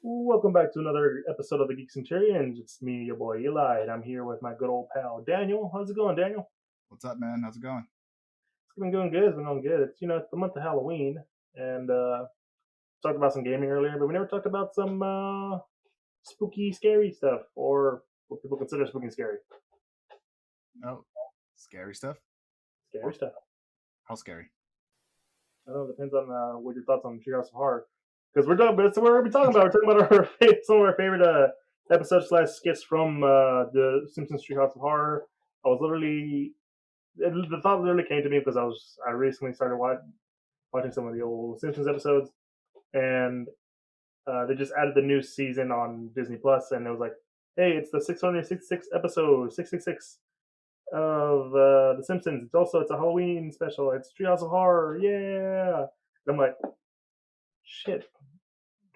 Welcome back to another episode of the Geek Centurions. It's me, your boy Eli, and I'm here with my good old pal Daniel. How's it going, Daniel? What's up, man? How's it going? It's been going good. It's been going good. It's the month of Halloween, and talked about some gaming earlier, but we never talked about some spooky, scary stuff, or what people consider spooky and scary. Oh, scary stuff? Scary stuff. How scary? I don't know. It depends on what your thoughts on Treehouse of Horror, because we're done. But what we're talking about. We're talking about some of our favorite episodes slash skits from the Simpsons Treehouse of Horror. I was literally the thought literally came to me because I recently started watching some of the old Simpsons episodes, and they just added the new season on Disney Plus, and it was like, hey, it's the 666 episode, 666 of the Simpsons. It's a Halloween special. It's Treehouse of Horror, yeah. And I'm like, shit,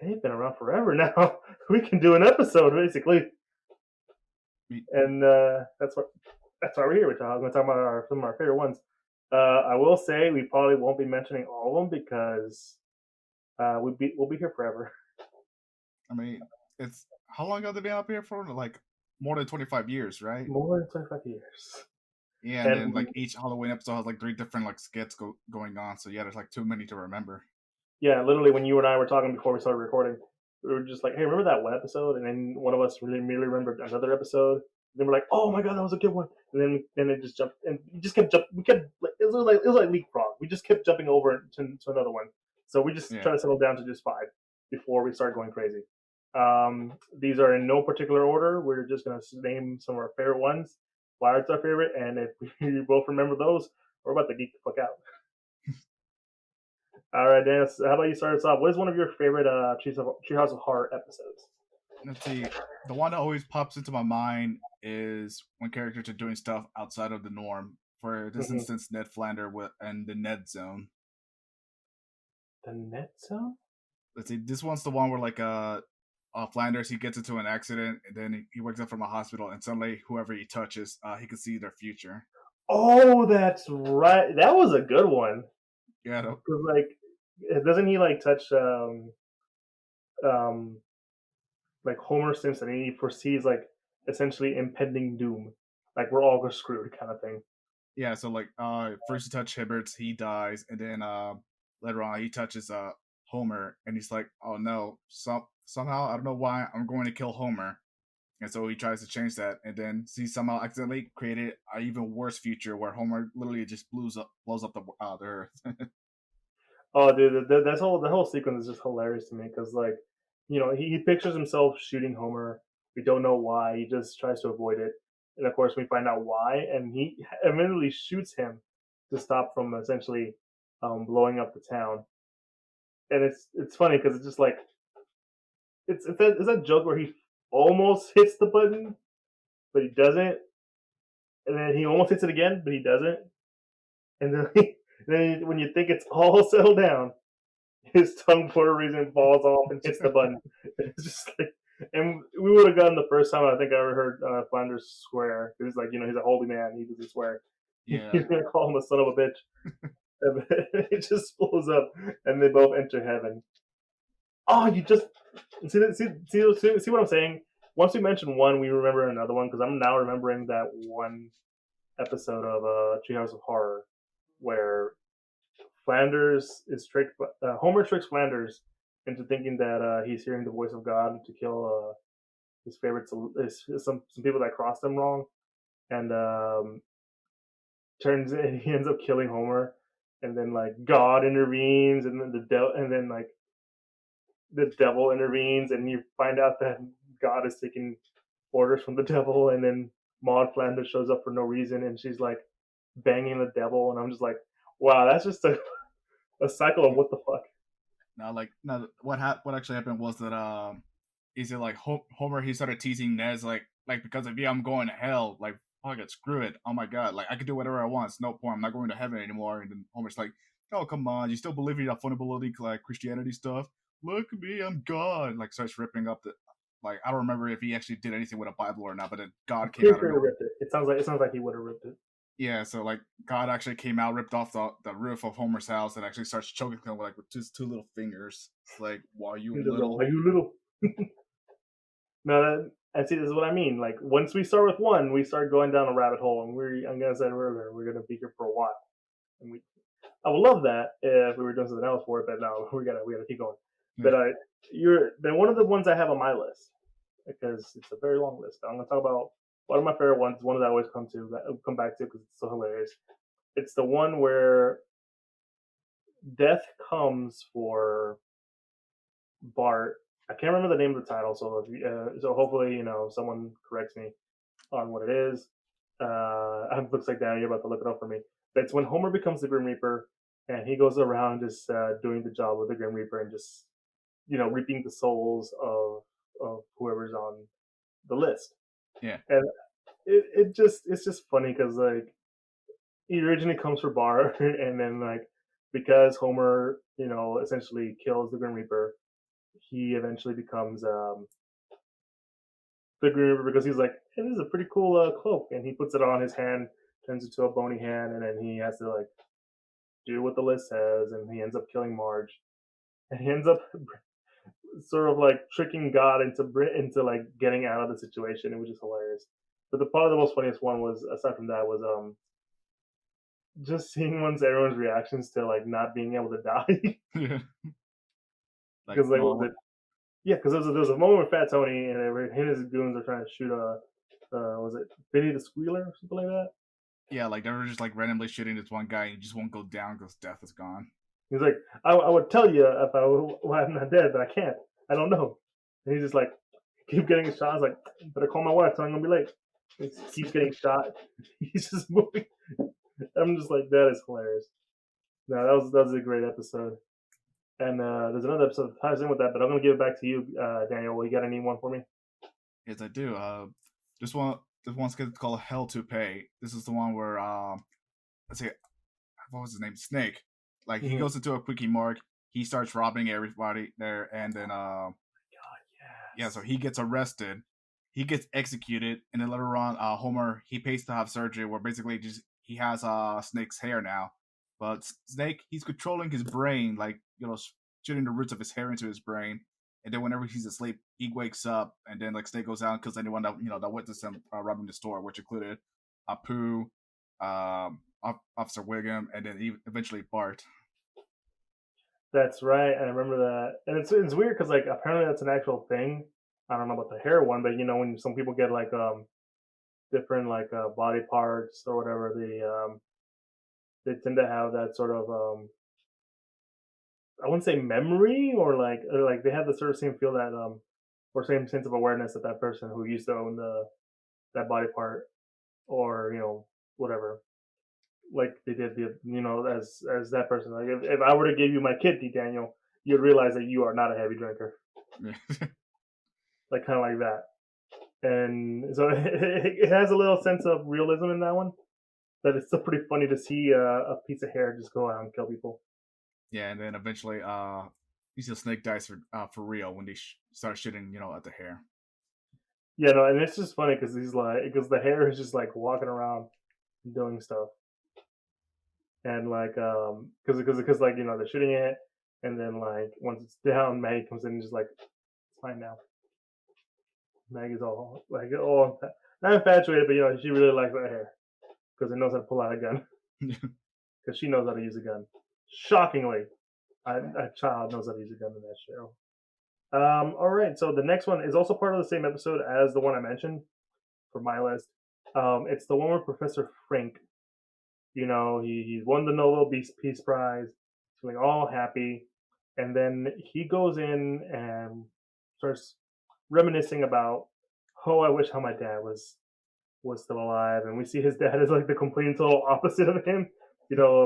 they've been around forever now. We can do an episode basically, and that's why we're here. I'm going to talk about some of our favorite ones. I will say we probably won't be mentioning all of them because we'll be here forever. I mean, it's how long have they been up here for? Like more than 25 years, right? More than 25 years. Yeah, and then like each Halloween episode has like 3 different like skits going on. So yeah, there's like too many to remember. Yeah, literally, when you and I were talking before we started recording, we were just like, "Hey, remember that one episode?" And then one of us really immediately remembered another episode. And then we're like, "Oh my god, that was a good one!" And then it just jumped, and we just kept jumping. We kept it was like leapfrog. We just kept jumping over to another one. So we just try to settle down to just 5 before we start going crazy. These are in no particular order. We're just gonna name some of our favorite ones, why it's our favorite, and if we both remember those, we're about to geek the fuck out. All right, Dan. How about you start us off? What is one of your favorite Treehouse of Horror episodes? Let's see. The one that always pops into my mind is when characters are doing stuff outside of the norm. For this instance, Ned Flanders and the Ned Zone. The Ned Zone? Let's see. This one's the one where like Flanders, he gets into an accident, and then he wakes up from a hospital, and suddenly whoever he touches, he can see their future. Oh, that's right. That was a good one. Yeah. Because like, doesn't he like touch like Homer Simpson, and he foresees like essentially impending doom, like we're all screwed, kind of thing. Yeah. So like, first he touches Hibberts, he dies, and then later on he touches Homer, and he's like, oh no, somehow I don't know why I'm going to kill Homer. And so he tries to change that, and then he somehow accidentally created an even worse future where Homer literally just blows up the Earth. Oh, dude, the whole sequence is just hilarious to me because, like, he pictures himself shooting Homer. We don't know why. He just tries to avoid it, and of course, we find out why, and he immediately shoots him to stop from essentially blowing up the town. And it's funny because it's just like it's that joke where he almost hits the button, but he doesn't, and then he almost hits it again, but he doesn't, and then when you think it's all settled down, his tongue for a reason falls off and hits the button. It's just like, and we would have gotten the first time I think I ever heard Flanders swear. It's like, he's a holy man. He doesn't swear. Yeah. He's gonna call him a son of a bitch. It just blows up, and they both enter heaven. Oh, you just see what I'm saying? Once we mention one, we remember another one because I'm now remembering that one episode of Treehouse of Horror where Homer tricks Flanders into thinking that he's hearing the voice of God to kill his favorites, some people that crossed him wrong, and he ends up killing Homer, and then like God intervenes, and then the devil intervenes, and you find out that God is taking orders from the devil, and then Maud Flanders shows up for no reason, and she's like banging the devil, and I'm just like, wow, that's just a cycle of what the fuck. Now, what actually happened was that is it like Homer? He started teasing Ned like because of you, I'm going to hell. Like, fuck it, screw it. Oh my god, like I can do whatever I want. It's no point. I'm not going to heaven anymore. And then Homer's like, oh come on, you still believe in that funability like Christianity stuff? Look at me, I'm God. Like starts ripping up the. Like I don't remember if he actually did anything with a Bible or not, but then God came out. Ripped it. It sounds like he would have ripped it. Yeah, so like God actually came out, ripped off the roof of Homer's house, and actually starts choking him with just 2 little fingers. It's like, why you little? Are you little? No, and see, this is what I mean. Like once we start with one, we start going down a rabbit hole, and I'm gonna say we're gonna be here for a while. And I would love that if we were doing something else for it, but no, we gotta keep going. Yeah. But you're been one of the ones I have on my list because it's a very long list. I'm gonna talk about one of my favorite ones, one that I always come back to because it's so hilarious. It's the one where death comes for Bart. I can't remember the name of the title, so so hopefully someone corrects me on what it is. It looks like Danny, you're about to look it up for me. But it's when Homer becomes the Grim Reaper, and he goes around just doing the job of the Grim Reaper and just reaping the souls of whoever's on the list. Yeah. And it's just funny because like he originally comes for Bart, and then like because Homer essentially kills the Grim Reaper, he eventually becomes the Grim Reaper because he's like, hey, this is a pretty cool cloak, and he puts it on his hand, turns into a bony hand, and then he has to like do what the list says, and he ends up killing Marge, and he ends up sort of like tricking God into like getting out of the situation, which is hilarious. But probably the most funniest one was aside from that was just seeing everyone's reactions to like not being able to die Yeah. because like was it yeah because there was a moment with Fat Tony and him and his goons are trying to shoot a was it Benny the Squealer or something like that. Yeah, like they were just like randomly shooting this one guy and he just won't go down because death is gone. He's like, I would tell you if I'm not dead, but I can't. I don't know. And he's just like, keep getting shot. I was like, better call my wife, so I'm gonna be late. He keeps getting shot. He's just moving. I'm just like, that is hilarious. No, that was a great episode. And there's another episode that ties in with that, but I'm gonna give it back to you, Daniel. Well, you got any one for me? Yes, I do. This one's called Hell to Pay. This is the one where let's see, what was his name? Snake. Like he goes into a quickie mart, he starts robbing everybody there, and then God, yeah, yes. so he gets arrested, he gets executed, and then later on, Homer he pays to have surgery where basically just he has Snake's hair now, but Snake he's controlling his brain, like shooting the roots of his hair into his brain, and then whenever he's asleep, he wakes up, and then like Snake goes out and kills anyone that that witnessed him robbing the store, which included Apu, Officer Wiggum, and then eventually Bart. That's right. I remember that, and it's weird because like apparently that's an actual thing. I don't know about the hair one, but when some people get like different like body parts or whatever, they tend to have that sort of I wouldn't say memory or like they have the sort of same feel that or same sense of awareness that that person who used to own that body part or whatever like they did as that person like if I were to give you my kidney, Daniel, you'd realize that you are not a heavy drinker, like kind of like that. And so it has a little sense of realism in that one, but it's still pretty funny to see a piece of hair just go out and kill people. Yeah, and then eventually, you see Snake dies for real when they start shooting, at the hair. Yeah, no, and it's just funny because he's like, because the hair is just like walking around doing stuff, and like, because like they're shooting it, and then like once it's down, Maggie comes in and just like, it's fine now. Maggie's all like, oh, not infatuated, but she really likes that hair because it knows how to pull out a gun because she knows how to use a gun. Shockingly, a child knows how to use a gun in that show. All right, so the next one is also part of the same episode as the one I mentioned for my list. It's the one with Professor Frink. He's won the Nobel Peace Prize, feeling all happy, and then he goes in and starts reminiscing about, oh, I wish how my dad was still alive, and we see his dad is like the complete and total opposite of him.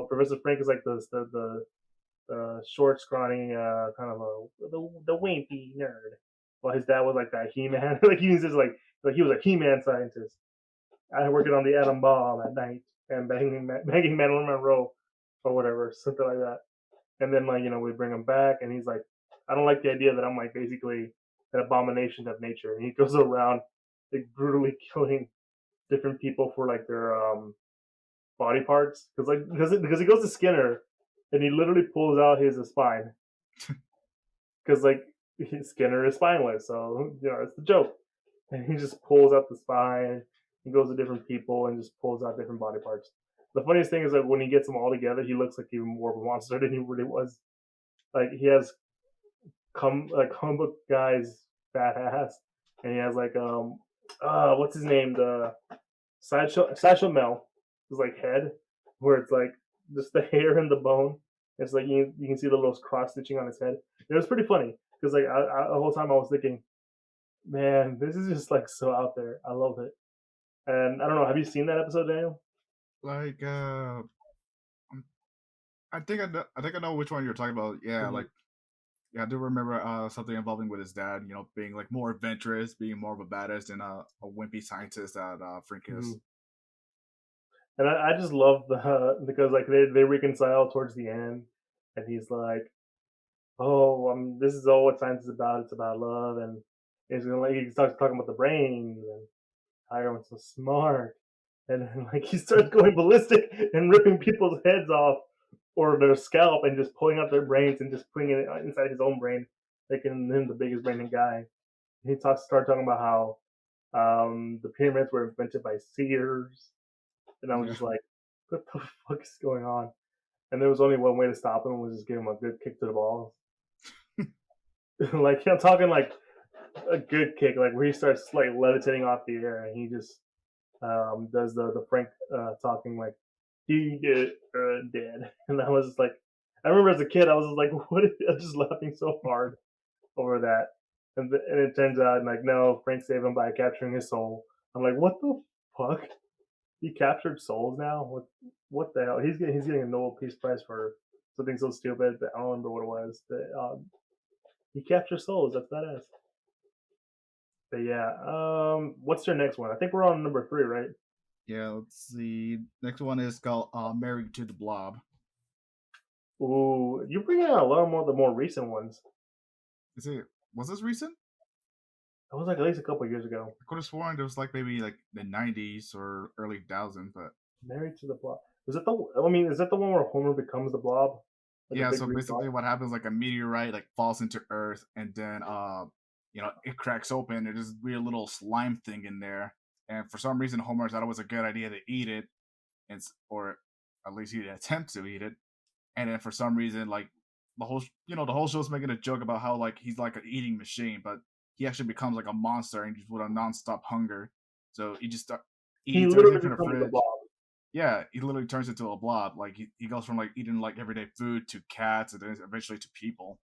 Professor Frink is like the short, scrawny, kind of the wimpy nerd. While his dad was like that He-Man, like he was just like he was a He-Man scientist. I working on the atom bomb at night and banging Marilyn Monroe or whatever, something like that. And then like we bring him back, and he's like, I don't like the idea that I'm like basically an abomination of nature. And he goes around like brutally killing different people for like their body parts because he goes to Skinner and he literally pulls out his spine because like Skinner is spineless, so it's the joke. And he just pulls out the spine. He goes to different people and just pulls out different body parts. The funniest thing is that when he gets them all together, he looks like even more of a monster than he really was. Like he has comic book guy's fat ass, and he has like what's his name, the sideshow Mel, his like head, where it's like just the hair and the bone. It's like you can see the little cross stitching on his head. It was pretty funny because like the whole time I was thinking, man, this is just like so out there. I love it. And I don't know, have you seen that episode, Daniel? Like, I think I know which one you're talking about. Yeah, Mm-hmm. like, yeah, I do remember something involving with his dad. You know, being like more adventurous, being more of a badass than a wimpy scientist that Frank Mm-hmm. is. And I just love the because like they reconcile towards the end, and he's like, "Oh, this is all what science is about. It's about love." And he's gonna like he starts talking about the brains and how everyone's so smart, and then like he starts going ballistic and ripping people's heads off or their scalp and just pulling out their brains and just putting it inside his own brain, making him the biggest brain guy. He started talking about how the pyramids were invented by seers, and I was Yeah, just like, what the fuck is going on? And there was only one way to stop him, was just give him a good kick to the balls. Like I'm talking like a good kick, like where he starts like levitating off the air, and he just does the Frank talking like he did dead, and I was just like, I remember as a kid, I was just like, what? I was just laughing so hard over that, and it turns out like no, Frank saved him by capturing his soul. I'm like, what the fuck? He captured souls now? What the hell? He's getting a Nobel Peace Prize for something so stupid, but I don't remember what it was. He captures souls. That's badass. But yeah, what's your next one? I think we're on number 3, right? yeah. Let's see. Next one is called "Married to the Blob." Ooh, you bring out a lot more of the more recent ones. Is it? Was this recent? It was like at least a couple years ago. I could have sworn it was like maybe like the '90s or early 2000s, but Married to the Blob. Is it the? I mean, is that the one where Homer becomes the Blob, like a yeah. big So green blob? basically, what happens like a meteorite like falls into Earth, and then it cracks open. There's this weird little slime thing in there, and for some reason, Homer thought it was a good idea to eat it, or at least he'd attempt to eat it. And then for some reason, like the whole show's making a joke about how like he's like an eating machine, but he actually becomes like a monster and just with a nonstop hunger. So he just He eats everything literally from the becomes the fridge. Blob. Yeah, he literally turns into a blob. Like he goes from like eating like everyday food to cats and then eventually to people.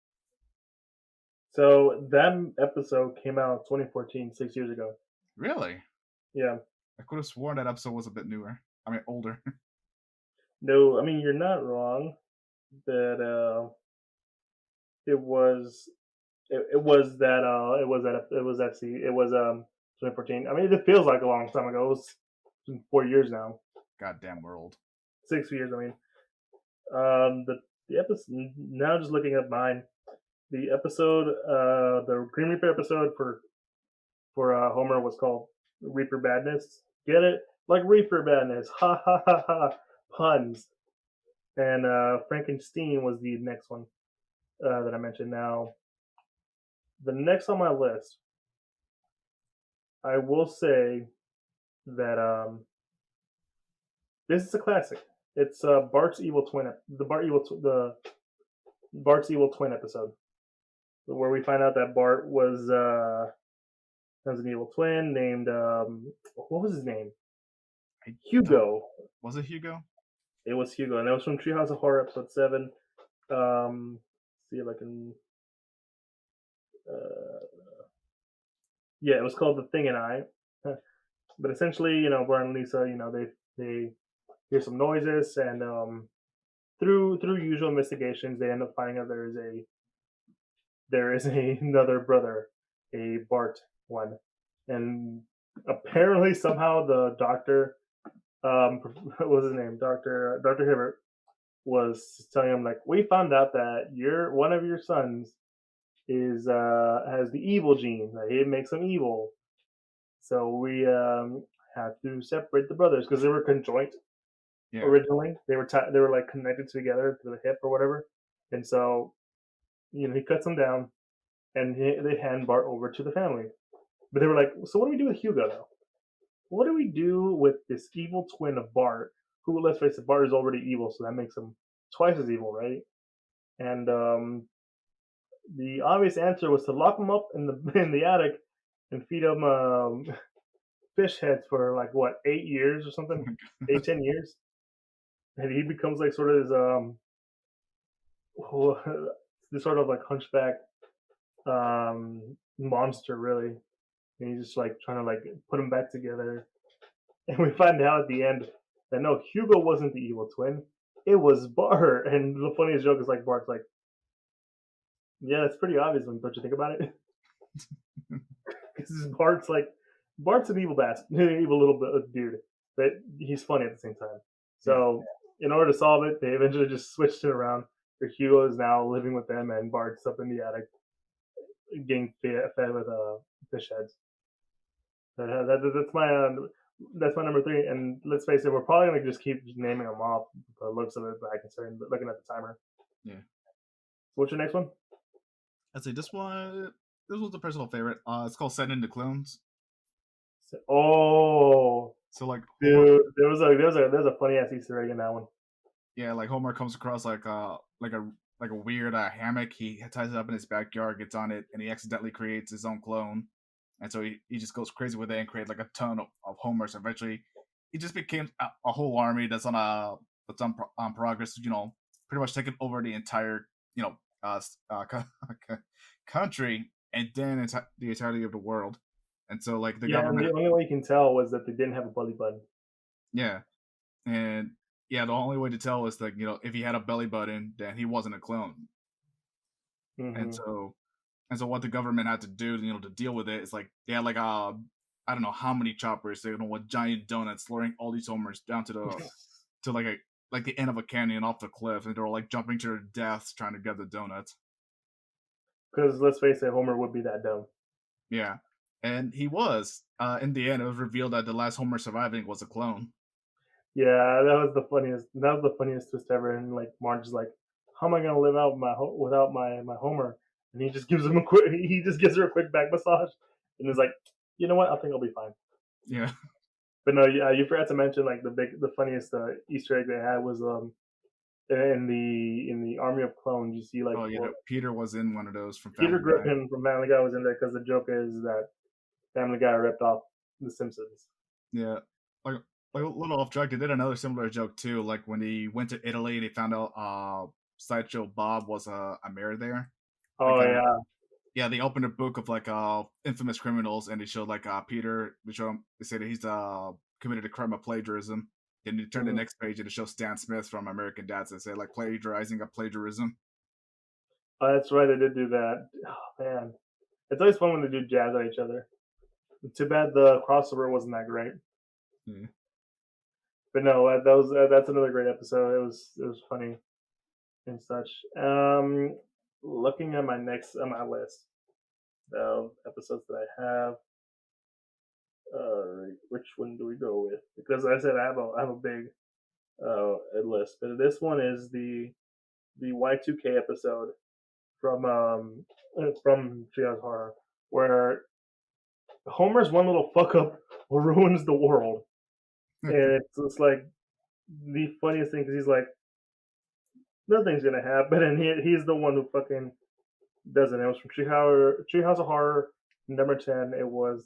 So that episode came out 2014, 6 years ago. Really? Yeah. I could have sworn that episode was a bit newer. I mean, older. No, I mean you're not wrong. That it was it was 2014. I mean it feels like a long time ago. It was 4 years now. Goddamn world. 6 years. I mean, the episode now just looking at mine. The episode, the Green Reaper episode for Homer was called Reaper Badness. Get it? Like Reaper Badness. Ha ha ha ha. Puns. And Frankenstein was the next one that I mentioned. Now, the next on my list, I will say that this is a classic. It's Bart's Evil Twin, the Bart's Evil Twin episode, where we find out that Bart was an evil twin named what was his name? I don't. Hugo. Was it Hugo? It was Hugo, and that was from Treehouse of Horror episode 7. See if I can. Uh, yeah, it was called The Thing and I. But essentially, Bart and Lisa, they hear some noises, and through usual investigations, they end up finding out another brother, a Bart one, and apparently somehow the doctor, what was his name, Doctor Hibbert, was telling him like, we found out that one of your sons is has the evil gene, that it makes him evil, so we have to separate the brothers because they were conjoined Yeah. originally. They were like connected together through the hip or whatever, and so he cuts them down and they hand Bart over to the family. But they were like, so what do we do with Hugo though? What do we do with this evil twin of Bart? Who, let's face it, Bart is already evil, so that makes him twice as evil, right? And the obvious answer was to lock him up in the in the attic and feed him fish heads for like what 8 years or something, 8 10 years, and he becomes like sort of this sort of like hunchback monster, really. And he's just like trying to like put him back together. And we find out at the end that no, Hugo wasn't the evil twin. It was Bart. And the funniest joke is like Bart's like, yeah, that's pretty obvious when don't you think about it? Because Bart's an evil bastard, an evil little dude, but he's funny at the same time. So in order to solve it, they eventually just switched it around. Where Hugo is now living with them, and Bart's up in the attic getting fed with fish heads. That's my number three. And let's face it, we're probably gonna just keep naming them off the looks of it by considering looking at the timer. Yeah. What's your next one? I'd say this one. This was a personal favorite. It's called "Send in the Clones." Oh, so like, dude, there's a funny ass Easter egg in that one. Yeah, like Homer comes across like a weird hammock. He ties it up in his backyard, gets on it, and he accidentally creates his own clone. And so he just goes crazy with it and creates like a ton of Homers. Eventually, he just became a whole army that's on progress. Pretty much taking over the entire country, and then the entirety of the world. And so like the government. And the only way you can tell was that they didn't have a belly button. Yeah, and the only way to tell is like if he had a belly button, then he wasn't a clone. Mm-hmm. And so what the government had to do, to deal with it is like they had like I don't know how many choppers, with giant donuts, luring all these Homers down to the to like the end of a canyon off the cliff, and they were like jumping to their deaths trying to get the donuts. Because let's face it, Homer would be that dumb. Yeah, and he was. In the end, it was revealed that the last Homer surviving was a clone. Yeah, that was the funniest twist ever. And like Marge is like, "How am I gonna live out without my Homer?" And he just gives her a quick back massage, and is like, "You know what? I think I'll be fine." Yeah. But no, you forgot to mention like the funniest Easter egg they had was in the Army of Clones. You see like Peter was in one of those from Peter Griffin from Family Guy was in there because the joke is that Family Guy ripped off The Simpsons. Yeah, like a little off track. They did another similar joke too. Like when he went to Italy, they found out Sideshow Bob was a mayor there. Oh yeah. They opened a book of like infamous criminals, and they showed like Peter. They said that he's committed a crime of plagiarism. Then they turned the next page and it shows Stan Smith from American Dads and said like plagiarizing a plagiarism. Oh, that's right. They did do that. Oh man, it's always fun when they do jazz at each other. Too bad the crossover wasn't that great. Yeah. But no, that's another great episode. It was funny and such. Looking at my list of episodes that I have. Which one do we go with? Because I said I have a big list, but this one is the Y2K episode from Treehouse of Horror, where Homer's one little fuck up ruins the world. And it's like the funniest thing because he's like, nothing's gonna happen, and he's the one who fucking does it. It was from Treehouse of Horror number 10. It was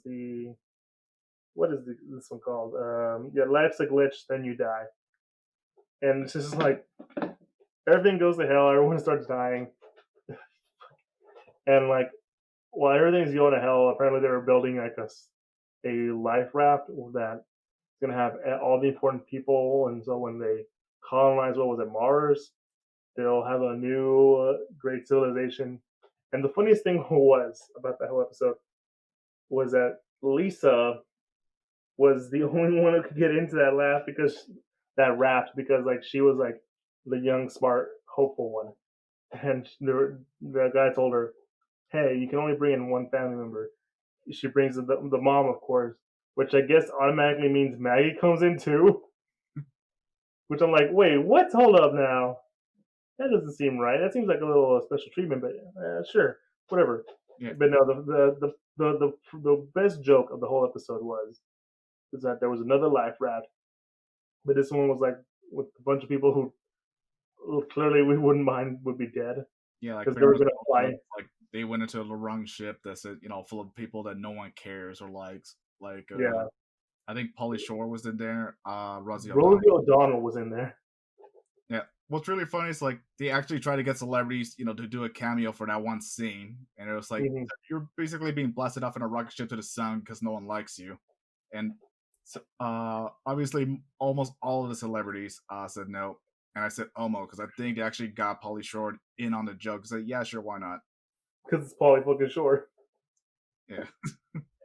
what is this one called? Life's a glitch, then you die. And it's just like everything goes to hell. Everyone starts dying, and like while everything's going to hell, apparently they were building like a life raft that's gonna have all the important people, and so when they colonize Mars, they'll have a new great civilization. And the funniest thing was about that whole episode was that Lisa was the only one who could get into that raft because like she was like the young, smart, hopeful one. And the guy told her, "Hey, you can only bring in one family member." She brings the mom, of course, which I guess automatically means Maggie comes in too. Which I'm like, wait, what? Hold up now. That doesn't seem right. That seems like a little special treatment, but sure, whatever. Yeah, But no, the best joke of the whole episode is that there was another life raft, but this one was like with a bunch of people who clearly we wouldn't mind would be dead yeah, like because they pretty were much gonna all fly. jokes, like they went into the wrong ship that's full of people that no one cares or likes. Like Yeah, I think Pauly Shore was in there, Rosie O'Donnell. Rosie O'Donnell was in there. Yeah. What's really funny is like they actually try to get celebrities, to do a cameo for that one scene, and it was like Hmm. you're basically being blasted off in a rocket ship to the sun because no one likes you, and so, obviously almost all of the celebrities said no, and I said Omo because I think they actually got Pauly Shore in on the joke. Said yeah, sure, why not? Because it's Pauly fucking Shore. Yeah,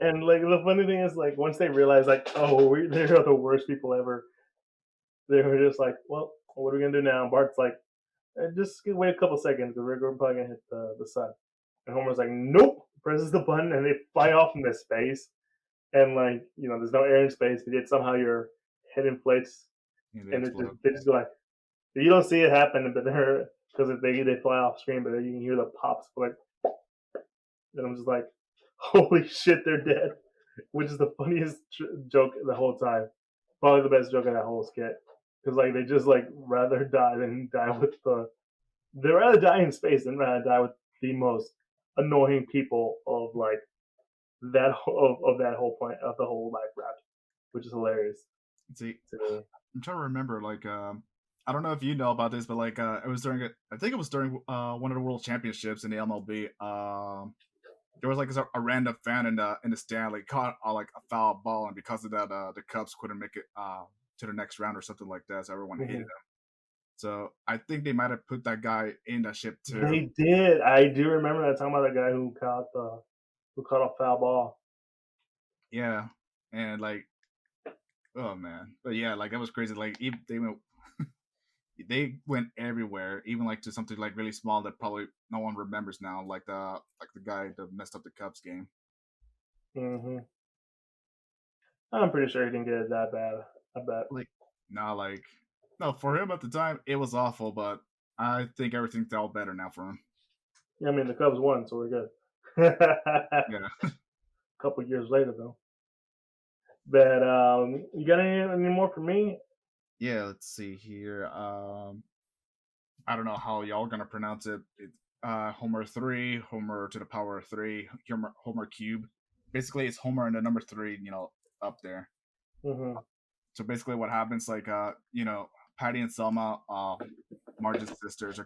And like the funny thing is, like once they realize, like, oh, they're the worst people ever, they were just like, well, what are we gonna do now? And Bart's like, just wait a couple seconds because we're probably gonna hit the sun. And Homer's like, nope, presses the button and they fly off into space. And like, there's no air in space, but yet somehow your head inflates, yeah, they and explode. they just go like, you don't see it happen, but they're because they fly off screen, but then you can hear the pops, like, and I'm just like, holy shit, they're dead, which is the funniest joke the whole time, probably the best joke in that whole skit, because like they just like rather die than die with they rather die in space than rather die with the most annoying people of like of that whole point of the whole life raft, which is hilarious See, to me. I'm trying to remember. Like, I don't know if you know about this, but like, it was during I think it was during one of the World Championships in the MLB. There was like a random fan in the stand like caught like a foul ball, and because of that, the Cubs couldn't make it to the next round or something like that. So everyone hated Mm-hmm. him. So I think they might have put that guy in that ship too. They did. I do remember that talking about the guy who caught a foul ball. Yeah, and like, oh man, but yeah, like that was crazy. Like even they went everywhere, even like to something like really small that probably no one remembers now, like the guy that messed up the Cubs game. Hmm. I'm pretty sure he didn't get it that bad. I bet. Like, no, like no, for him at the time it was awful, but I think everything's all better now for him. Yeah, I mean the Cubs won, so we're good. A Yeah, couple years later, though. But you got any more for me? yeah. Let's see here. I don't know how y'all gonna pronounce it. Homer 3, Homer to the power of 3, Homer cube. Basically, it's Homer and the number 3, up there. Hmm. So basically, what happens, like, Patty and Selma, Marge's sisters, they're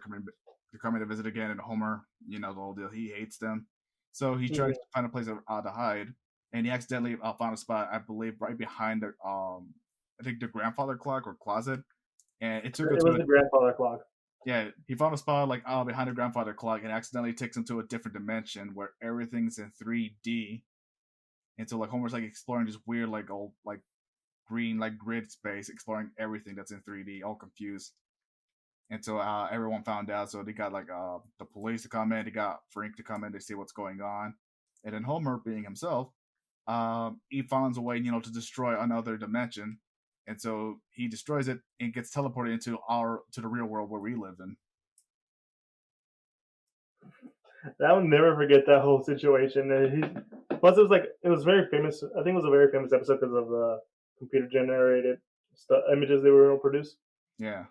coming to visit again, and Homer, the whole deal, he hates them. So he tries to Hmm. find a place to hide, and he accidentally found a spot, I believe, right behind I think the grandfather clock or closet, and it took him It to was the grandfather clock. yeah, he found a spot like behind the grandfather clock and accidentally takes him to a different dimension where everything's in 3D. And so like Homer's like exploring this weird like old like green like grid space, exploring everything that's in 3D, all confused. And so everyone found out, so they got like the police to come in, they got Frank to come in to see what's going on, and then Homer, being himself, he finds a way, to destroy another dimension, and so he destroys it and gets teleported to the real world where we live in. I will never forget that whole situation. Plus, it was very famous. I think it was a very famous episode because of the computer generated images they were able to produce. Yeah.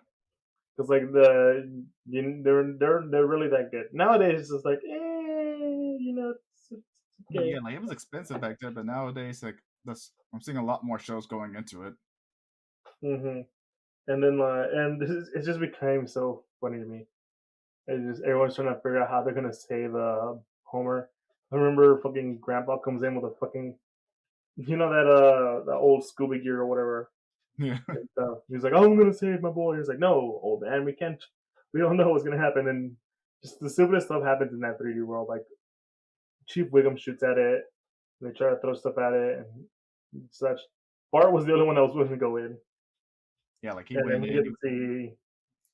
Because like they're really that good. Nowadays, it's just like, it's okay. Yeah, like it was expensive back then, but nowadays, like I'm seeing a lot more shows going into it. Hmm. And then it just became so funny to me. It's just everyone's trying to figure out how they're gonna save Homer. I remember fucking Grandpa comes in with a fucking that old scuba gear or whatever. Yeah, And he's like, "Oh, I'm gonna save my boy." He's like, "No, old man, we can't. We don't know what's gonna happen." And just the stupidest stuff happens in that 3D world. Like Chief Wiggum shoots at it, and they try to throw stuff at it and such. Bart was the only one that was willing to go in, yeah, like he and then went we in, get to see.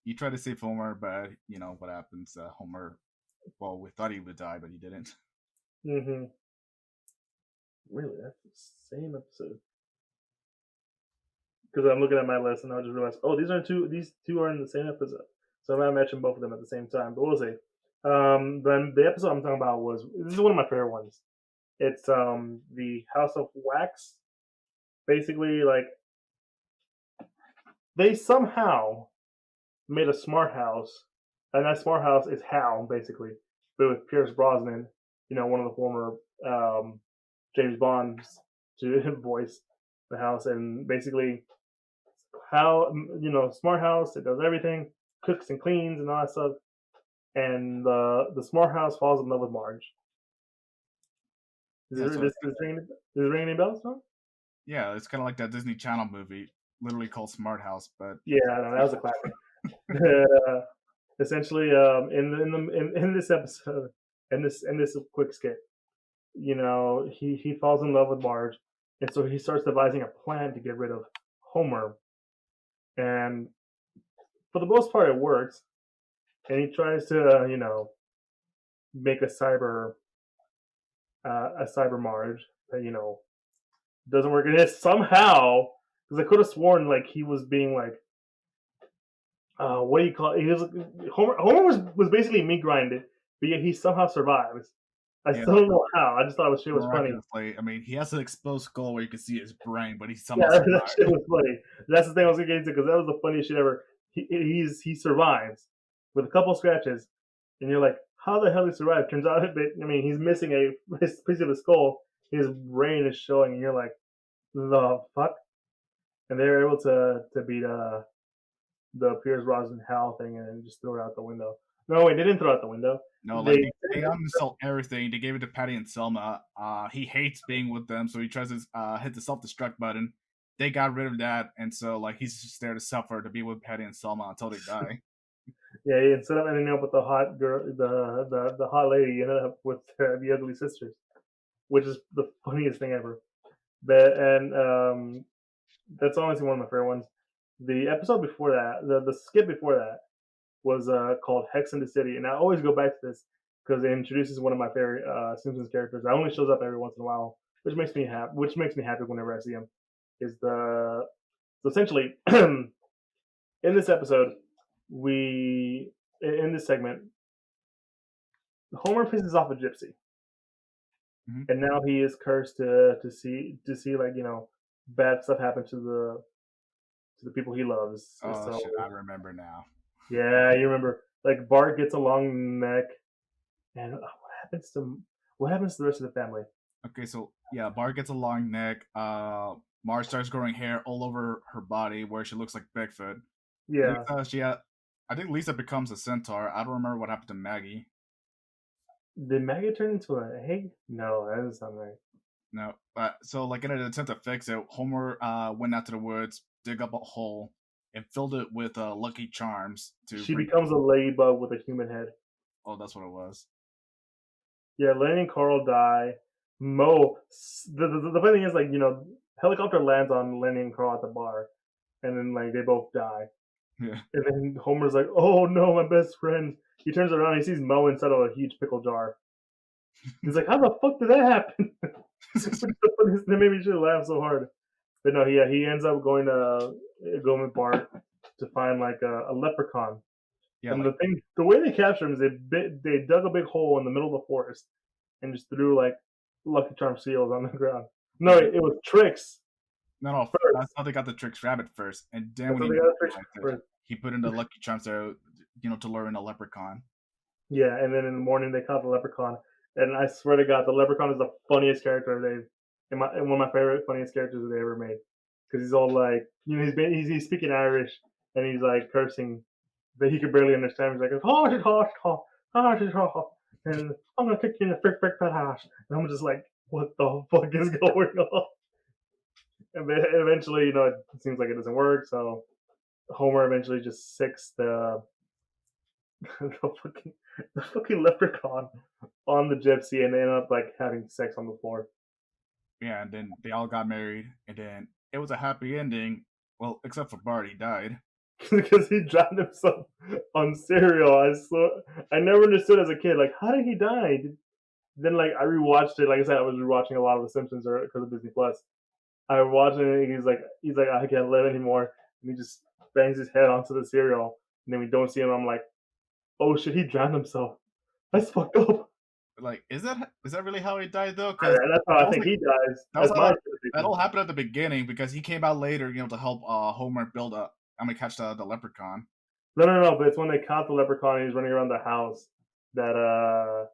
he tried to save Homer, but you know what happens? Homer, well, we thought he would die, but he didn't. Mm-hmm. Really, that's the same episode. Because I'm looking at my list and I just realized, oh, these two are in the same episode. So I might mention both of them at the same time, but we'll see. Then the episode I'm talking about was this is one of my favorite ones. It's the House of Wax. Basically, like they somehow made a smart house, and that smart house is Hal basically, but with Pierce Brosnan, one of the former James Bonds to voice the house, and basically how smart house, it does everything, cooks and cleans and all that stuff, and the smart house falls in love with Marge. Yeah, so Does it ring any bells? No? yeah, it's kind of like that Disney Channel movie, literally called Smart House, but Yeah, no, that was a classic. Essentially, in this episode, in this quick skit, he falls in love with Marge, and so he starts devising a plan to get rid of Homer, and for the most part, it works. And he tries to, make a cyber Marge that doesn't work. And it's somehow because I could have sworn like he was being like, what do you call it? He was Homer was basically meat grinded, but yet he somehow survives. I yeah, still don't know how. I just thought the shit was funny. miraculously. I mean, he has an exposed skull where you can see his brain, but he Yeah, somehow that shit survived. was funny. That's the thing I was gonna get into because that was the funniest shit ever. He survives with a couple scratches, and you're like, how the hell he survived? Turns out, he's missing a piece of his skull. His brain is showing, and you're like, the fuck? And they're able to beat the Piers Brosnan Hal thing and just throw it out the window. No, wait, they didn't throw it out the window. No, like They they uninstalled everything. They gave it to Patty and Selma. He hates being with them, so he tries to hit the self destruct button. They got rid of that, and so like he's just there to suffer to be with Patty and Selma until they die. Yeah, instead of ending up with the hot girl, the hot lady, you ended up with the ugly sisters, which is the funniest thing ever. And that's honestly one of my favorite ones. The episode before that, the skit before that, was called Hex in the City, and I always go back to this because it introduces one of my favorite Simpsons characters. That only shows up every once in a while, which makes me happy. Which makes me happy whenever I see him. Is the so essentially in this episode, we in this segment, Homer pisses off a gypsy, Mm-hmm. and now he is cursed to see like bad stuff happen to the people he loves. Oh So shit, I remember now. yeah, you remember like Bart gets a long neck, and what happens to the rest of the family? Okay, so yeah, Bart gets a long neck. Marge starts growing hair all over her body where she looks like Bigfoot. Yeah, I think Lisa becomes a centaur. I don't remember what happened to Maggie. did Maggie turn into an egg? No, that doesn't sound right. No, but so like in an attempt to fix it, Homer went out to the woods, dig up a hole, and filled it with Lucky Charms to She bring. becomes a ladybug with a human head. Oh, that's what it was. Yeah, Lenny and Carl die. Mo, the funny thing is, like, helicopter lands on Lenny and Carl at the bar, and then, like, they both die. Yeah, And then Homer's like, oh no, my best friend. He turns around and he sees Mo inside of a huge pickle jar. He's like, how the fuck did that happen? That made me just laugh so hard. But no, yeah, he ends up going with Bart to find, like, a leprechaun. yeah, And like the way they capture him is they dug a big hole in the middle of the forest and just threw like Lucky Charm seals on the ground. No, yeah. it was tricks No, that's first. how they got the Tricks Rabbit first, and then That's when how he they got the tricks realized it, first. he put in the Lucky Charms there, to lure in a leprechaun. Yeah, and then in the morning they caught the leprechaun, and I swear to God, the leprechaun is the funniest character one of my favorite funniest characters that they ever made because he's all like, he's speaking Irish and he's like cursing that he could barely understand. He's like, oh, and I'm gonna kick you in the frick fat ass, and I'm just like, what the fuck is going on? And then eventually, it seems like it doesn't work. So Homer eventually just sicks the fucking the fucking leprechaun on the gypsy, and they end up like having sex on the floor. Yeah, and then they all got married, and then it was a happy ending. Well, except for Bart, he died. Because he drowned himself on cereal. I never understood as a kid, like, how did he die? Then like I rewatched it. Like I said, I was rewatching a lot of The Simpsons because of Disney Plus. I watched it, and he's like, I can't live anymore, and he just bangs his head onto the cereal, and then we don't see him. I'm like, oh shit, he drowned himself. That's fucked up. Like, is that really how he died though? Yeah, Because that's how that I was think like he dies. that was That's how my that interpretation. all happened at the beginning because he came out later, to help Homer build up. Catch the leprechaun. No. But it's when they caught the leprechaun and he's running around the house that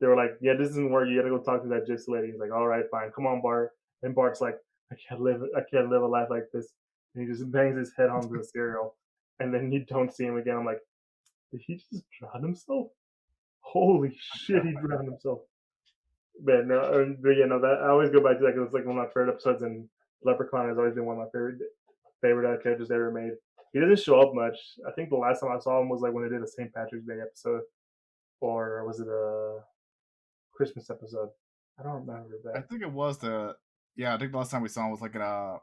they were like, "Yeah, this doesn't work. You gotta go talk to that gypsy lady." He's like, "All right, fine. Come on, Bart." And Bart's like, I can't live a life like this." And he just bangs his head onto the cereal, and then you don't see him again. I'm like, did he just drown himself? Holy shit, he drowned himself. But no, but yeah, no, that I always go back to that because it's like one of my favorite episodes, and Leprechaun has always been one of my favorite characters ever made. He doesn't show up much. I think the last time I saw him was like when they did a St. Patrick's Day episode, or was it a Christmas episode? I don't remember I that. think it was I think the last time we saw him was like I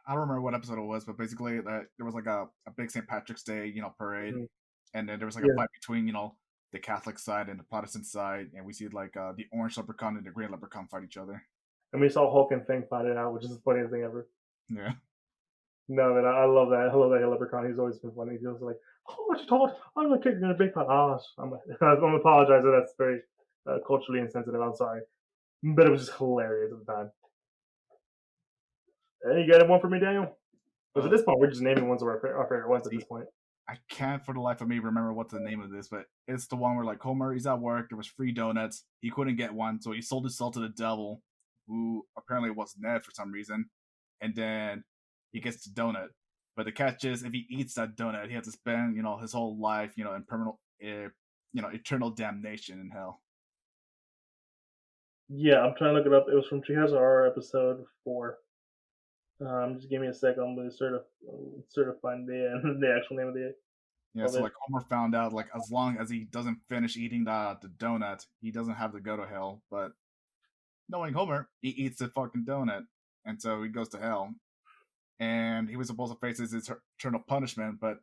don't remember what episode it was, but basically that there was like a big St. Patrick's Day, parade, Mhm. and then there was like a Yeah, fight between the Catholic side and the Protestant side, and we see like the orange leprechaun and the green leprechaun fight each other. and we saw Hulk and Fang fight it out, which is the funniest thing ever. Yeah, No, but I love that. I love that Leprechaun. He's always been funny. He's just like, "Oh, what you told? I'm gonna kick you in a big pot." Ah, I'm gonna apologize if that's very culturally insensitive. I'm sorry, but it was just hilarious at the time. Hey, you got one for me, Daniel? Because at uh, this point, we're just naming ones of our favorite ones at this see, point. I can't for the life of me remember what's the name of this, but it's the one where like Homer, he's at work, there was free donuts, he couldn't get one, so he sold his soul to the devil, who apparently was Ned for some reason, and then he gets the donut. But the catch is, if he eats that donut, he has to spend his whole life in permanent, eternal damnation in hell. Yeah, I'm trying to look it up. It was from Treehouse of Horror episode 4. Just give me a second. I'm gonna find the the actual name Yeah, of so it. like Homer found out like as long as he doesn't finish eating the donut, he doesn't have to go to hell. But knowing Homer, he eats the fucking donut, and so he goes to hell. And he was supposed to face his eternal punishment, but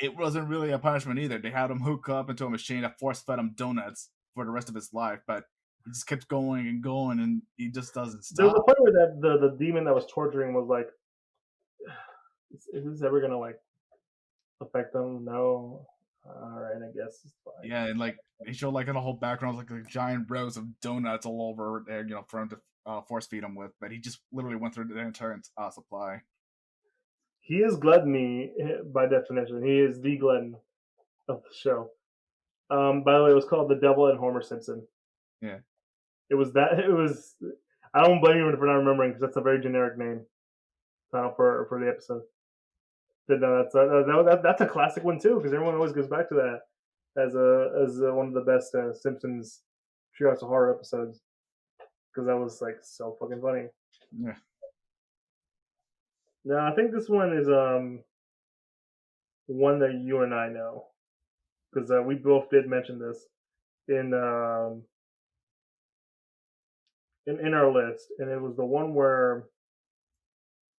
it wasn't really a punishment either. They had him hook up into a machine that force fed him donuts for the rest of his life, but he just kept going and going, and he just doesn't There was stop. a point where that the demon that was torturing was like, "Is this ever gonna like affect them?" No. All right, I guess it's fine. Yeah, and like he showed like in the whole background like giant rows of donuts all over there, for him to force feed him with. But he just literally went through the entire supply. He is gluttony by definition. He is the glutton of the show. By the way, it was called The Devil and Homer Simpson. Yeah, It was that. It was. I don't blame you for not remembering because that's a very generic name for the episode. But no, that's a classic one too because everyone always goes back to that as one of the best Simpsons Treehouse of Horror episodes because that was like so fucking funny. yeah. Now I think this one is one that you and I know because we both did mention this in in our list, and it was the one where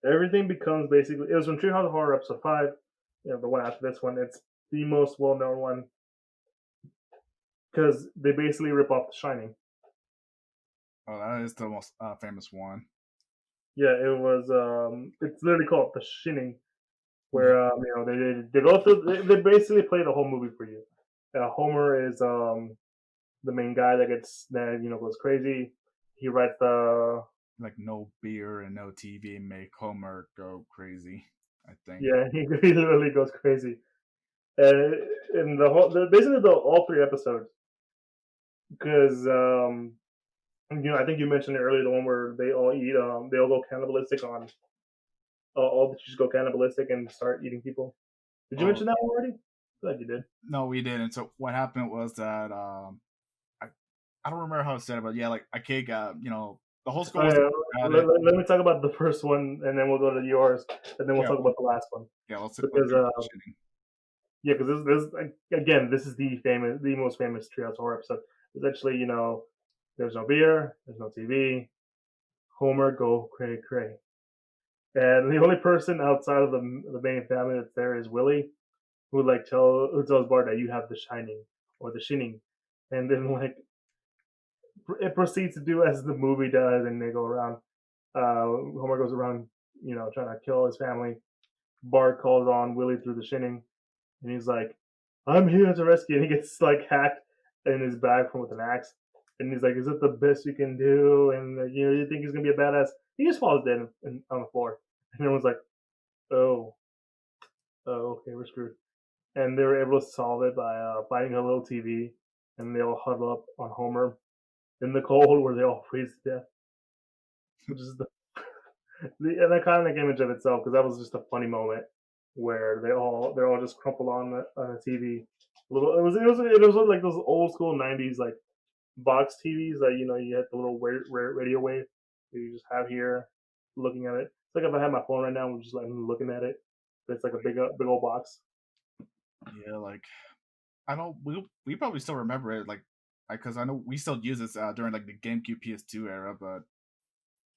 everything becomes basically. It was from Treehouse of Horror episode 5. The one after this one. It's the most well known one because they basically rip off The Shining. Oh, that is the most famous one. Yeah, it was. It's literally called The Shining, Yeah. where they go through. They basically play the whole movie for you. Homer is the main guy that goes crazy. He writes the Like no beer and no TV make Homer go crazy. I think. yeah. He literally goes crazy. And in basically all 3 episodes because I think you mentioned it earlier, the one where they all eat, they all go cannibalistic on, all the teachers go cannibalistic and start eating people. Did you Oh mention that one already? I feel like you did. no, we didn't. So what happened was that I I don't remember how it said it, but yeah, like a kid got the whole school Oh, was yeah. at it. Let me talk about the first one, and then we'll go to yours, and then we'll Yeah, talk about the last one. let's Because go with the shitting. yeah, because again, this is the most famous Treehouse Horror episode. Essentially, there's no beer, there's no TV. Homer go cray cray. And the only person outside of the main family that's there is Willie, who tells Bart that you have the shining or the shinning, and then like it proceeds to do as the movie does, and they go around. Homer goes around, trying to kill his family. Bart calls on Willie through the shinning, and he's like, "I'm here to rescue." And he gets like hacked, in his bag from with an axe, and he's like, "Is it the best you can do?" And you think he's gonna be a badass. He just falls dead on the floor, and everyone's like, "Oh, oh, okay, we're screwed." And they were able to solve it by finding a little TV, and they all huddle up on Homer in the cold, where they all freeze to death, which is an iconic image of itself because that was just a funny moment where they're all just crumpled on the TV. Little it was like those old school '90s like box TVs that you had the little radio wave that you just have here, looking at it. It's like if I had my phone right now, I'm just like looking at it. But it's like a big old box. Yeah, like I know we probably still remember it, like because I know we still use this during like the GameCube PS2 era, but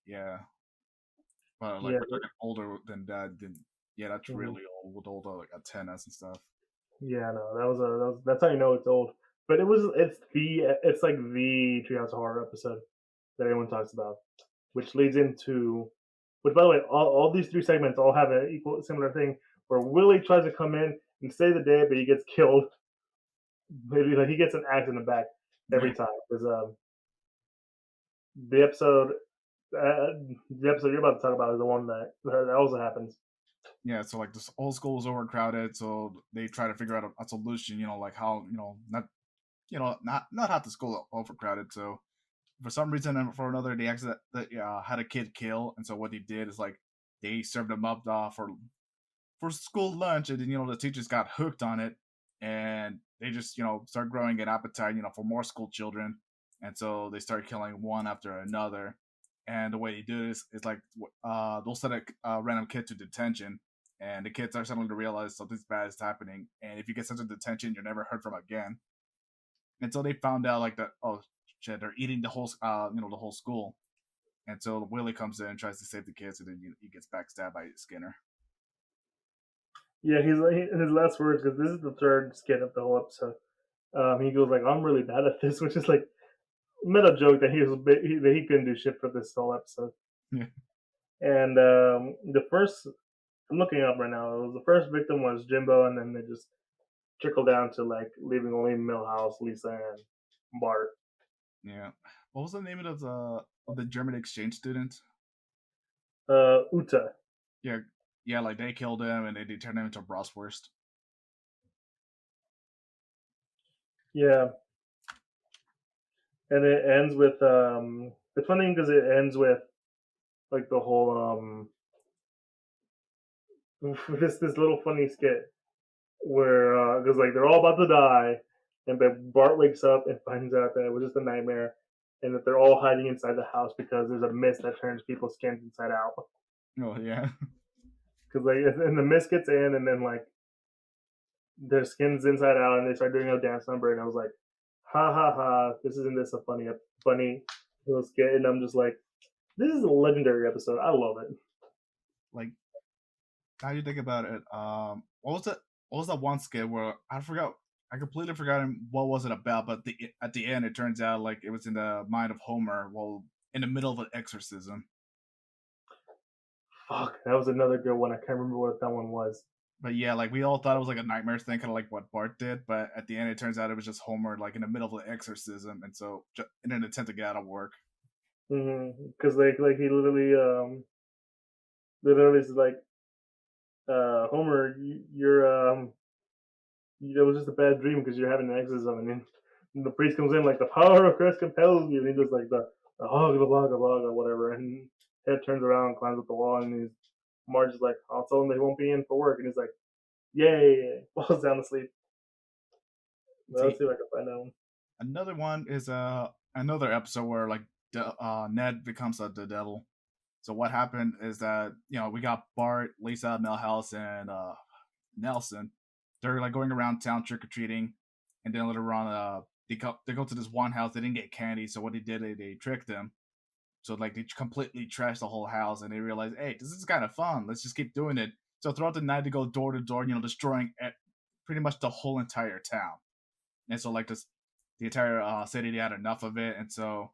yeah, but like Yeah, we're talking older than that. Then yeah, that's mhm. really old, like a 10s and stuff. Yeah. No, that's how you know it's old. But it's like the Treehouse of Horror episode that everyone talks about, which leads into which by the way, all these three segments all have an equal similar thing where Willie tries to come in and save the day, but he gets killed. Maybe like he gets an axe in the back every Yeah, time because the episode uh, the episode you're about to talk about is the one that also happens. yeah. So like this old school is overcrowded, so they try to figure out a solution. Like how not have the school overcrowded. So for some reason and for another, they actually had a kid kill, and so what they did is like they served him up for school lunch, and then the teachers got hooked on it, and they just start growing an appetite for more school children, and so they start killing one after another. And the way they do this is like they'll send a random kid to detention, and the kids are suddenly to realize something's bad is happening, and if you get sent to detention, you're never heard from again. And so they found out like that, oh shit, they're eating the whole the whole school. And so Willie comes in and tries to save the kids, and then he gets backstabbed by Skinner. Yeah, in his last words because this is the third skit of the whole episode. He goes like, "I'm really bad at this," which is like meta joke that that he couldn't do shit for this whole episode. Yeah. And the first I'm looking up right now. It was the first victim was Jimbo, and then they just trickle down to like leaving only Millhouse, Lisa, and Bart. Yeah. What was the name of the German exchange student? Uta. Yeah, yeah, like they killed him and they turned him into Bratwurst. Yeah, and it ends with it's funny because it ends with like the whole this little funny skit where because like they're all about to die, and then Bart wakes up and finds out that it was just a nightmare, and that they're all hiding inside the house because there's a mist that turns people's skins inside out. Oh yeah. Because like and the mist gets in, and then like their skin's inside out, and they start doing a dance number, and I was like, ha ha ha, this a funny little skit, and I'm just like, this is a legendary episode. I love it. Like how you think about it? What was that one skit where I forgot? I completely forgot what was it about, but at the end it turns out like it was in the mind of Homer while in the middle of an exorcism. Fuck, that was another good one. I can't remember what that one was. But yeah, like we all thought it was like a nightmare thing, kind of like what Bart did. But at the end, it turns out it was just Homer, like in the middle of an exorcism, and so in an attempt to get out of work. Because like he literally is like, Homer, it was just a bad dream because you're having an exorcism, and then the priest comes in like the power of Christ compels you, and he does like the hog the blah blah blah or whatever, and head turns around, climbs up the wall, and Marge is like, I'll tell him they won't be in for work, and he's like, yay, falls down asleep. Let's See, see if I can find that one. another one is another episode where like Ned becomes the devil. So what happened is that we got Bart, Lisa, Milhouse, and Nelson. They're like going around town trick or treating, and then later on, they go to this one house. They didn't get candy, so what they did, they tricked them. So like they completely trashed the whole house, and they realized, hey, this is kind of fun. Let's just keep doing it. So throughout the night, they go door to door, destroying pretty much the whole entire town. And so like the entire city, they had enough of it, and so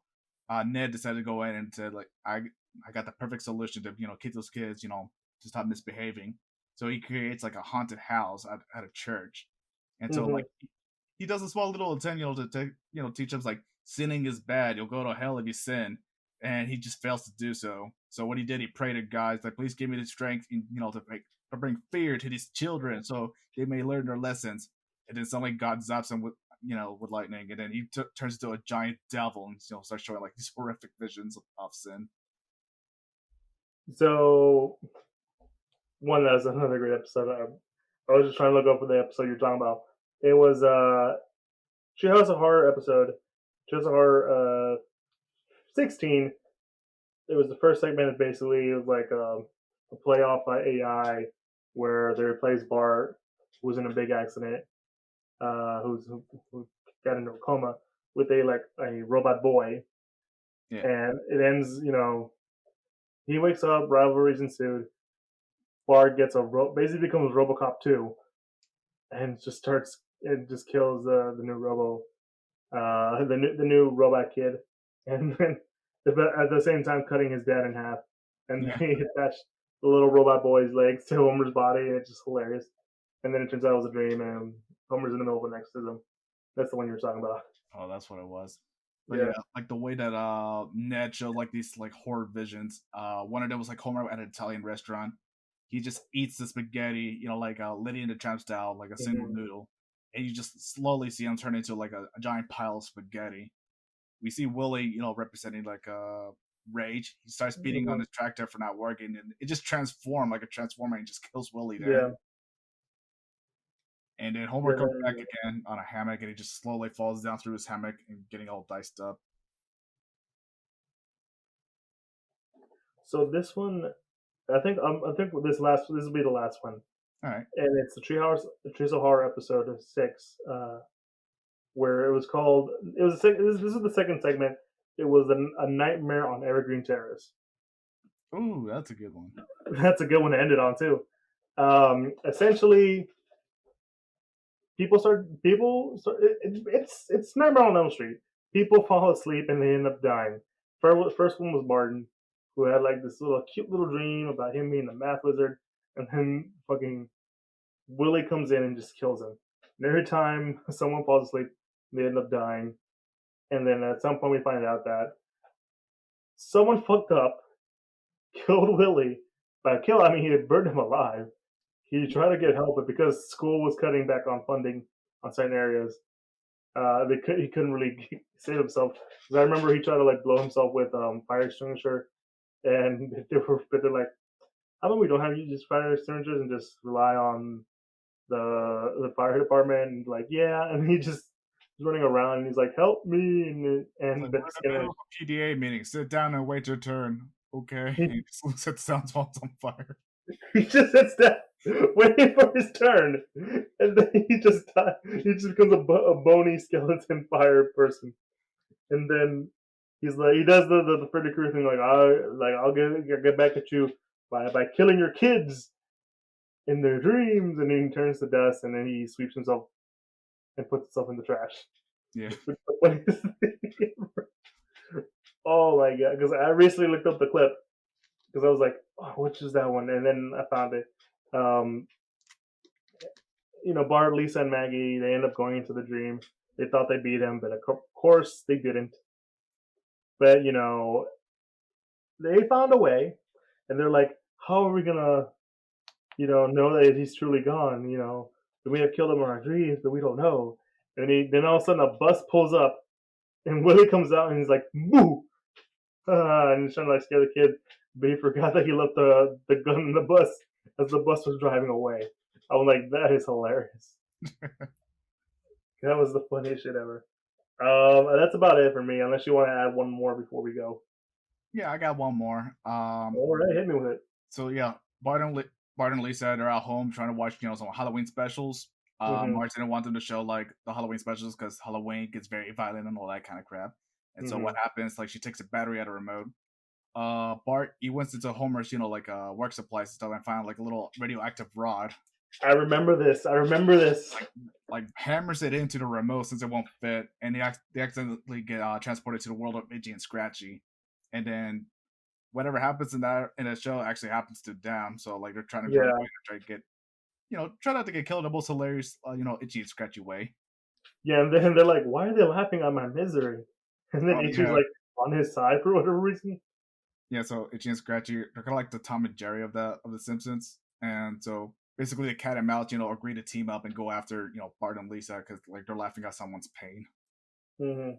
Ned decided to go in and said like, I got the perfect solution to keep those kids to stop misbehaving. So he creates like a haunted house at a church, and so Mm-hmm. like he does a small little attempt, to teach him like sinning is bad. You'll go to hell if you sin, and he just fails to do so. So what he did, he prayed to God, like, please give me the strength, to bring fear to these children, so they may learn their lessons. And then suddenly God zaps him with lightning, and then he turns into a giant devil, and starts showing like these horrific visions of sin. So one that's another great episode. I was just trying to look up for the episode you're talking about. It was Treehouse of Horror episode. Treehouse of Horror 16. It was the first segment. Basically, it was like a playoff by AI where they replaced Bart, who was in a big accident, who got into a coma, with a robot boy, Yeah. and it ends. He wakes up, rivalries ensued. Bart gets basically becomes RoboCop 2, and just kills the new the new robot kid, and then at the same time cutting his dad in half, and then he attached the little robot boy's legs to Homer's body, and it's just hilarious. And then it turns out it was a dream, and Homer's in the middle of an exorcism. That's the one you were talking about. Oh, that's what it was. But yeah, like the way that Ned showed like these like horror visions. One of them was like Homer at an Italian restaurant. He just eats the spaghetti, like Lady and the Tramp style, like a single noodle, and you just slowly see him turn into like a giant pile of spaghetti. We see Willie, representing like rage. He starts beating on his tractor for not working, and it just transforms like a transformer and just kills Willie there. Yeah. And then Homer comes back again on a hammock, and he just slowly falls down through his hammock and getting all diced up. So this one, I think this will be the last one. All right. And it's the Treehouse of Horror episode of 6, where it was called. This is the second segment. It was a nightmare on Evergreen Terrace. Ooh, that's a good one. That's a good one to end it on too. Essentially, it's Nightmare on Elm Street. People fall asleep and they end up dying. First one was Martin, who had like this cute little dream about him being the math wizard, and then fucking Willie comes in and just kills him. And every time someone falls asleep, they end up dying. And then at some point we find out that someone fucked up, killed Willie. By kill, I mean he had burned him alive. He tried to get help, but because school was cutting back on funding on certain areas, he couldn't really save himself. Because I remember he tried to like blow himself with fire extinguisher, and they're like, how about we don't have you just fire extinguishers and just rely on the fire department? And like, yeah, and he just running around and he's like, help me, and like, PDA meeting. Sit down and wait your turn. Okay. He just looks at the sounds while it's on fire. He just sits down, waiting for his turn, and then he just becomes a bony skeleton fire person. And then he's like, he does the Freddy Krueger thing, like I'll get back at you by killing your kids in their dreams, and then he turns to dust, and then he sweeps himself and puts himself in the trash. Yeah. Oh my god! Because I recently looked up the clip because I was like, oh, which is that one? And then I found it. Bart, Lisa, and Maggie, they end up going into the dream. They thought they beat him, but of course they didn't. But they found a way, and they're like, how are we gonna, know that he's truly gone? We may have killed him in our dreams, but we don't know. And then all of a sudden a bus pulls up, and Willie comes out, and he's like, "Boo!" And he's trying to like scare the kid, but he forgot that he left the gun in the bus as the bus was driving away. I was like, that is hilarious. That was the funniest shit ever. That's about it for me, unless you want to add one more before we go. Yeah, I got one more. All right, hit me with it. So yeah, Bart and Lisa, they're at home trying to watch, some Halloween specials. Martin didn't want them to show like the Halloween specials because Halloween gets very violent and all that kind of crap. And so what happens? Like she takes a battery out of the remote. Bart, he went into Homer's, work supplies and stuff, and found like a little radioactive rod. I remember this. Like hammers it into the remote since it won't fit, and they accidentally get transported to the world of Itchy and Scratchy, and then whatever happens in the show actually happens to them. So like they're trying to try to get, try not to get killed in the most hilarious, Itchy and Scratchy way. Yeah, and then they're like, "Why are they laughing at my misery?" And then Oh Itchy's yeah, like on his side for whatever reason. yeah. So Itchy and Scratchy are kind of like the Tom and Jerry of the Simpsons, and so basically the cat and mouse, agree to team up and go after Bart and Lisa because like they're laughing at someone's pain. Hmm.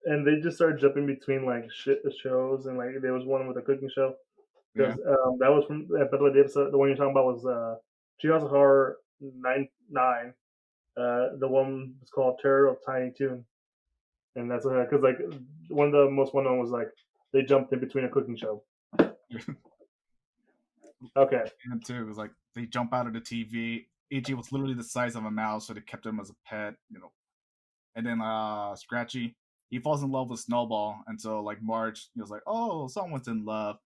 And they just started jumping between like shit shows, and like there was one with a cooking show Yeah. because that was from. By the way, the episode, the one you're talking about was Treehouse of Horror 9. The one was called Terror of Tiny Toon, and that's because like one of the most well known was like they jumped in between a cooking show. Okay. And too, it was like they jump out of the TV. Itchy was literally the size of a mouse, so they kept him as a pet. And then Scratchy, he falls in love with Snowball, and so like Marge, he was like, "Oh, someone's in love.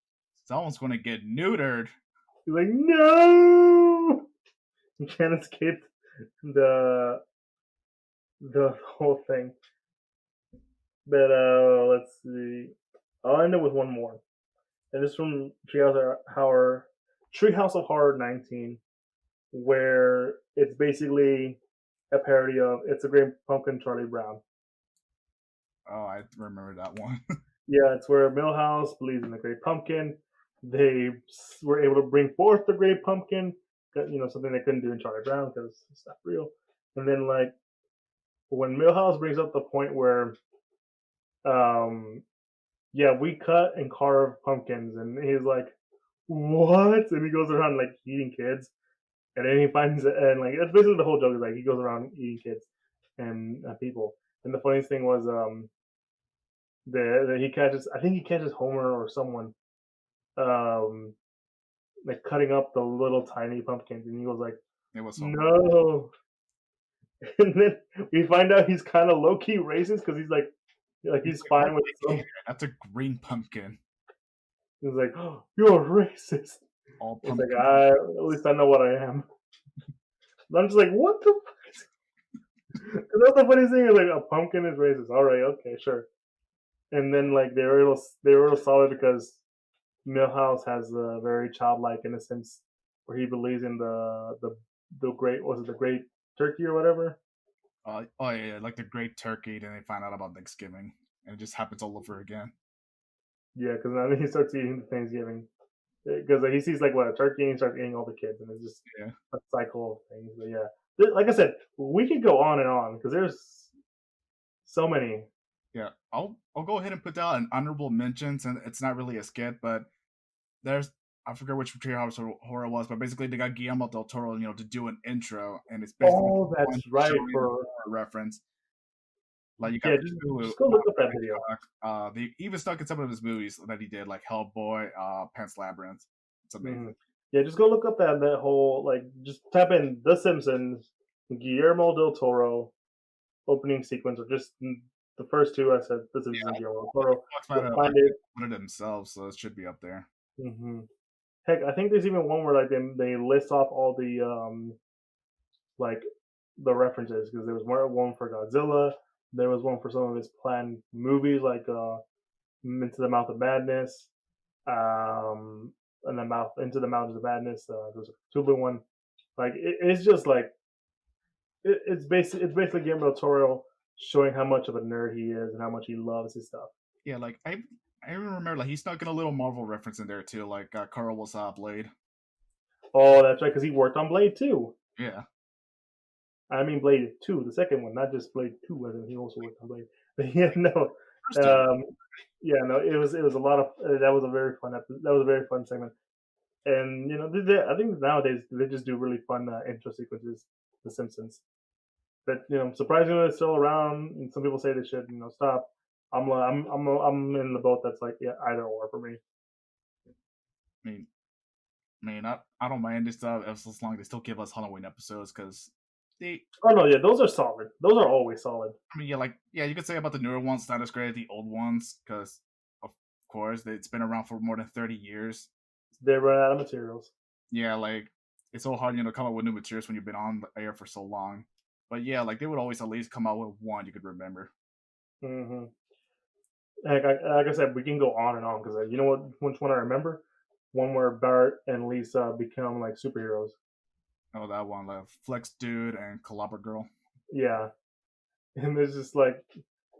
Someone's gonna get neutered." He's like, no, you can't escape the the whole thing. But let's see. I'll end it with one more, and it's from Treehouse of Horror 19, where it's basically a parody of "It's a Great Pumpkin" Charlie Brown. Oh, I remember that one. Yeah, it's where Millhouse believes in the Great Pumpkin. They were able to bring forth the Great Pumpkin, something they couldn't do in Charlie Brown because it's not real. And then like when Millhouse brings up the point where, um, yeah, we cut and carve pumpkins, and he's like, what? And he goes around like eating kids, and then he finds and like that's basically the whole joke is like he goes around eating kids and people. And the funniest thing was he catches I think he catches Homer or someone um like cutting up the little tiny pumpkins, and he was like, It was Homer. "No!" And then we find out he's kind of low key racist because He's he's like, "What fine with do you some. care? That's a green pumpkin. He's like, oh, "You're racist." All It's like pumpkins." at least I know what I am. And I'm just like, what the? Because that's the funny thing is like a pumpkin is racist. All right, okay, sure. And then like they were able to solve it because Millhouse has a very childlike innocence where he believes in the great was it the great turkey or whatever. Oh yeah, like the Great Turkey. Then they find out about Thanksgiving, and it just happens all over again. Yeah, because then he starts eating Thanksgiving because like, he sees like what a turkey and he starts eating all the kids, and it's just Yeah, a cycle of things. But yeah, like I said, we could go on and on because there's so many. yeah. I'll go ahead and put down an honorable mentions, and it's not really a skit, but there's I forget which Treehouse of Horror was, but basically they got Guillermo del Toro, to do an intro, and it's basically Oh, one that's right. giant For horror reference. Like you got yeah, Cthulhu, just go look up that video. they even stuck in some of his movies that he did, like Hellboy, Pan's Labyrinth. It's Hmm. amazing. Yeah, just go look up that whole like just type in The Simpsons, Guillermo del Toro opening sequence, or just the first two I said. The Simpsons and Guillermo del Toro. Talks about You'll it, find like it. put it themselves, so it should be up there. Hmm. Heck, I think there's even one where like they list off all the like the references because there was one for Godzilla. There was one for some of his planned movies like Into the Mouth of Madness, and the mouth Into the Mountains of Madness. There's a Cthulhu one. Like it's just like it's basically Guillermo del Toro showing how much of a nerd he is and how much he loves his stuff. Yeah, like I even remember like he snuck in a little Marvel reference in there too, like Carl was Blade. Oh, that's right, because he worked on Blade 2. Yeah, I mean Blade 2, the second one, not just Blade 2. As in he also worked on Blade. But yeah, no, first two. um, yeah, no, it was a lot of that was a very fun that was a very fun segment. And I think nowadays they just do really fun intro sequences. The Simpsons, but surprisingly, it's still around. And some people say they should, stop. I'm in the boat that's like yeah, either or for me. I mean, I don't mind this stuff as long as they still give us Halloween episodes because they. Oh no, yeah, those are solid. Those are always solid. I mean, yeah, like yeah, you could say about the newer ones not as great as the old ones because of course it's been around for more than 30 years. They run out of materials. Yeah, like it's so hard, to come up with new materials when you've been on the air for so long. But yeah, like they would always at least come out with one you could remember. Hmm. Like I said, we can go on and on because you know what? Which one I remember? One where Bart and Lisa become like superheroes. Oh, that one, like Flex Dude and Calabra Girl. Yeah, and it's just like,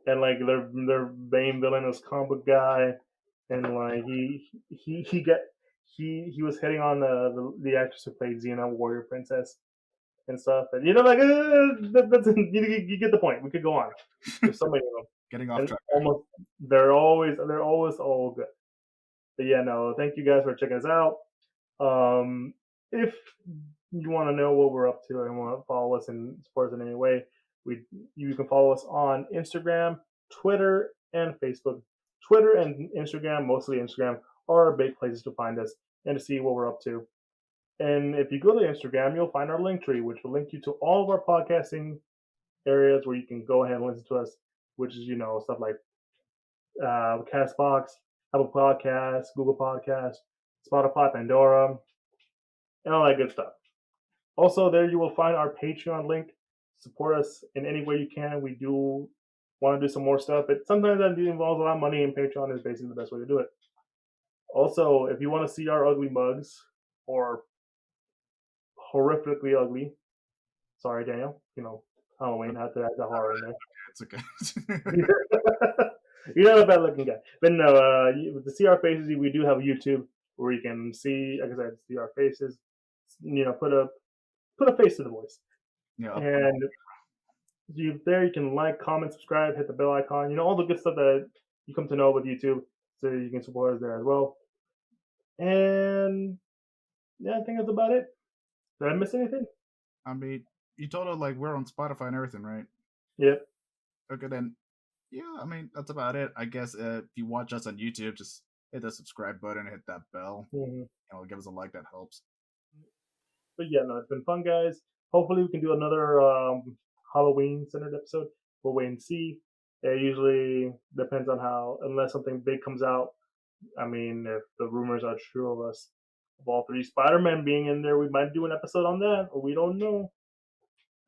and like their main villain is comic book guy, and like he got he was hitting on the actress who played Xena, Warrior Princess, and stuff. And like that's you get the point. We could go on. There's so many of them, Getting off and track. almost they're always all good. But yeah, no, thank you guys for checking us out. If you want to know what we're up to and want to follow us and support us in any way, you can follow us on Instagram, Twitter, and Facebook. Twitter and Instagram, mostly Instagram, are big places to find us and to see what we're up to. And if you go to Instagram, you'll find our link tree, which will link you to all of our podcasting areas where you can go ahead and listen to us, which is stuff like Castbox, Apple Podcasts, Google Podcasts, Spotify, Pandora, and all that good stuff. Also, there you will find our Patreon link. Support us in any way you can. We do want to do some more stuff, but sometimes that involves a lot of money, and Patreon is basically the best way to do it. Also, if you want to see our ugly mugs, or horrifically ugly, sorry, Daniel, Halloween had to add the horror in there. It's okay. You're not a bad looking guy. But no, to see our faces, we do have YouTube where you can see, like I said, see our faces. Put a face to the voice. Yeah. And you can like, comment, subscribe, hit the bell icon. All the good stuff that you come to know with YouTube, so you can support us there as well. And yeah, I think that's about it. Did I miss anything? I mean, you told her like we're on Spotify and everything, right? Yep. Okay, then. Yeah, I mean that's about it. I guess if you watch us on YouTube, just hit the subscribe button, hit that bell. Mm-hmm. Give us a like. That helps. But yeah, no, it's been fun, guys. Hopefully, we can do another Halloween centered episode. We'll wait and see. It usually depends on unless something big comes out. I mean, if the rumors are true of all three Spider-Men being in there, we might do an episode on that. Or we don't know.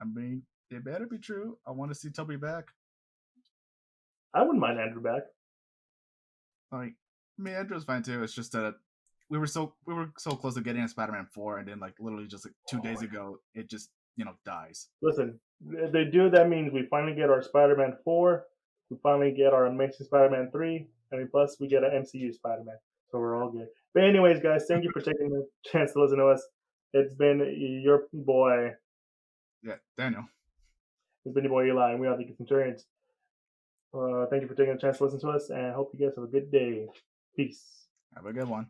I mean, it better be true. I want to see Toby back. I wouldn't mind Andrew back. I mean, Andrew's fine too. It's just that we were so close to getting a Spider-Man 4, and then like literally just like 2 days ago, it just dies. Listen, if they do, that means we finally get our Spider-Man 4, we finally get our Amazing Spider-Man 3, and plus we get an MCU Spider-Man. So we're all good. But anyways, guys, thank you for taking the chance to listen to us. It's been your boy. Yeah, Daniel. It's been your boy Eli, and we are the Geek Centurions. Thank you for taking the chance to listen to us, and I hope you guys have a good day. Peace. Have a good one.